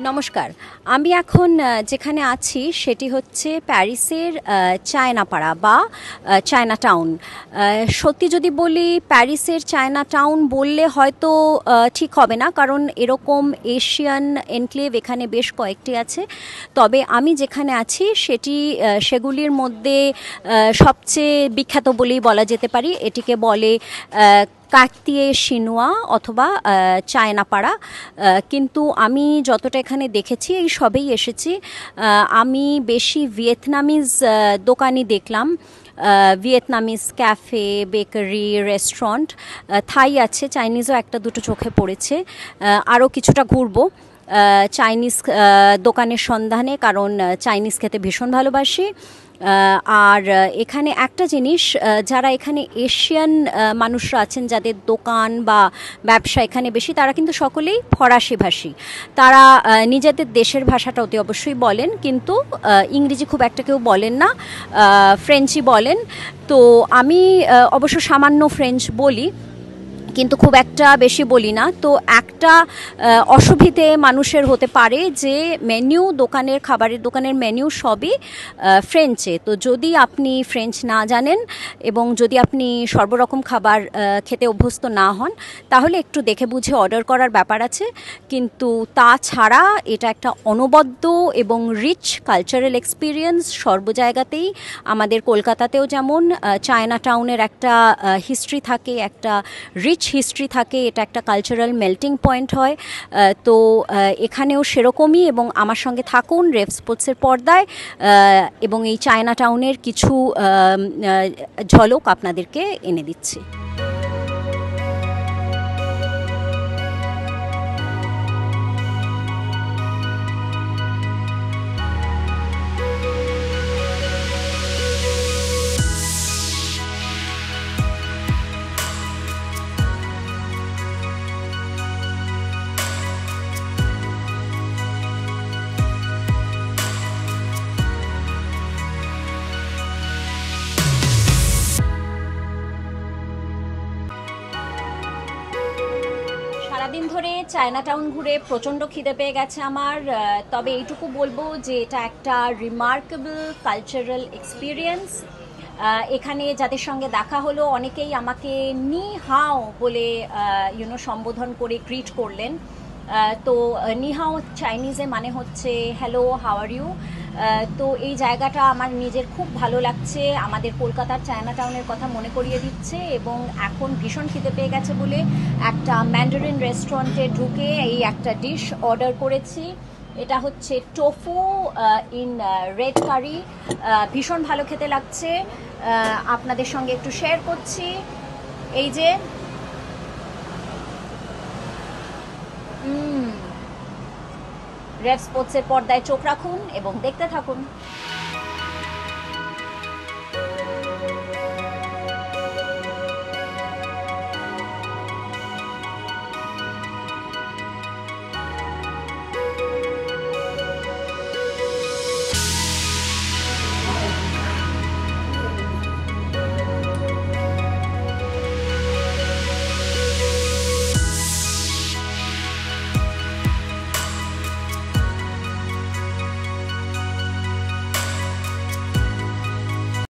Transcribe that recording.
নমস্কার। আমি এখন যেখানে আছি সেটি হচ্ছে প্যারিসের চায়নাপাড়া বা চায়না টাউন। সত্যি যদি বলি, প্যারিসের চায়না টাউন বললে হয়তো ঠিক হবে না, কারণ এরকম এশিয়ান এনক্লেভ এখানে বেশ কয়েকটি আছে। তবে আমি যেখানে আছি সেগুলির মধ্যে সবচেয়ে বিখ্যাত বলেই বলা যেতে পারি। এটিকে বলে কার্তিয়ে শিনুয়া অথবা চায়নাপাড়া। কিন্তু আমি যতটা এখানে দেখেছি, এই সবেই এসেছি। আমি বেশি ভিয়েতনামিজ দোকানই দেখলাম। ভিয়েতনামিজ ক্যাফে, বেকারি, রেস্টুরেন্ট, থাই আছে, চাইনিজও একটা দুটো চোখে পড়েছে। আরও কিছুটা ঘুরবো চাইনিজ দোকানের সন্ধানে, কারণ চাইনিজ খেতে ভীষণ ভালোবাসি। আর এখানে একটা জিনিস, যারা এখানে এশিয়ান মানুষরা আছেন, যাদের দোকান বা ব্যবসা এখানে বেশি, তারা কিন্তু সকলেই ফরাসি ভাষী। তারা নিজেদের দেশের ভাষাটা অতি অবশ্যই বলেন, কিন্তু ইংরেজি খুব একটা কেউ বলেন না, ফ্রেঞ্চই বলেন। তো আমি অবশ্য সামান্য ফ্রেঞ্চ বলি, কিন্তু খুব একটা বেশি বলি না। তো একটা অসুবিধে মানুষের হতে পারে যে খাবারের দোকানের মেনু সবই ফ্রেঞ্চে। তো যদি আপনি ফ্রেঞ্চ না জানেন এবং যদি আপনি সর্বরকম খাবার খেতে অভ্যস্ত না হন, তাহলে একটু দেখে বুঝে অর্ডার করার ব্যাপার আছে। কিন্তু তাছাড়া এটা একটা অনবদ্য এবং রিচ কালচারাল এক্সপিরিয়েন্স সর্ব জায়গাতেই। আমাদের কলকাতাতেও যেমন চায়না টাউনের একটা হিস্ট্রি থাকে, একটা রিচ হিস্ট্রি থাকে, এটা একটা কালচারাল মেল্টিং পয়েন্ট হয়। তো এখানেও সেরকমই। এবং আমার সঙ্গে থাকুন রেভ স্পোর্টসের পর্দায়, এবং এই চায়না টাউনের কিছু ঝলক আপনাদেরকে এনে দিচ্ছি। সারাদিন ধরে চায়না টাউন ঘুরে প্রচণ্ড খিদে পেয়ে গেছে আমার। তবে এইটুকু বলবো যে এটা একটা রিমার্কেবল কালচারাল এক্সপিরিয়েন্স। এখানে যাদের সঙ্গে দেখা হলো, অনেকেই আমাকে নি হাও বলে সম্বোধন করে গ্রিট করলেন। তো নি হাও চাইনিজে মানে হচ্ছে হ্যালো, হাউ আর ইউ। তো এই জায়গাটা আমার নিজের খুব ভালো লাগছে, আমাদের কলকাতার চায়না টাউনের কথা মনে করিয়ে দিচ্ছে। এবং এখন ভীষণ খিদে পেয়ে গেছে বলে একটা ম্যান্ডারিন রেস্টুরেন্টে ঢুকে এই একটা ডিশ অর্ডার করেছি। এটা হচ্ছে টোফু ইন রেড কারি। ভীষণ ভালো খেতে লাগছে, আপনাদের সঙ্গে একটু শেয়ার করছি। এই যে রেভ স্পোর্টসের পর্দায় চোখ রাখুন এবং দেখতে থাকুন।